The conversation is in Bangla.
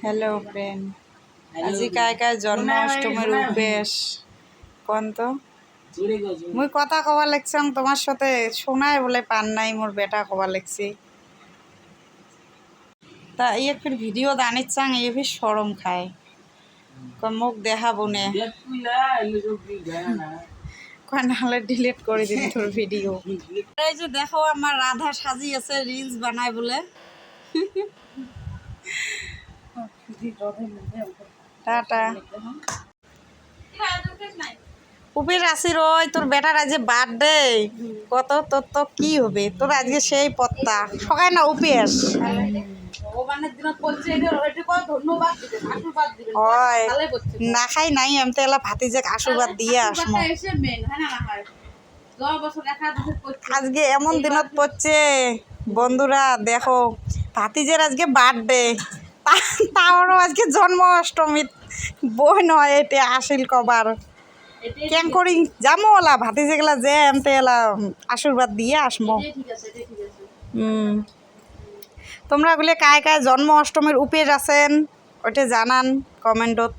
হ্যালো ফ্রেন্ড, আজি কায় কায় জন্মাষ্টমীর উপেশ কোন তো মুই কথা কবা লাগছাম তোমার সাথে শোনায় বলে পান নাই মোর বেটা কবা লাগছি তা এই ফির ভিডিও দানির চাং এই ফির সরম খায় মোক দেখাবো নে নাহলে ডিলিট করে দিন তোর ভিডিও। এই যে দেখো আমার রাধা সাজি আছে রিলস বানায় বলে। টাটা উপের আসির ওই তোর বেটার আজকে বার্থডে কত তোর তো কি হবে তোর আজকে সেই পত্তা সকায় না উপেস না খাই নাই আমি তো এলা ভাতি যে আশীর্বাদ দিয়ে আসমো আজকে এমন দিনত পড়ছে বন্ধুরা দেখো ভাতিজের আজকে বার্থডে তারও আজকে জন্মাষ্টমী বই নয় এটা আসিল কবার কেন করি যামো ওলা ভাতিজে গেলা যে এমতে এলা আশীর্বাদ দিয়ে আসমো। তোমরা বলে কায় কায় জন্মাষ্টমীর উপেস আছেন ওটা জানান কমেন্টত।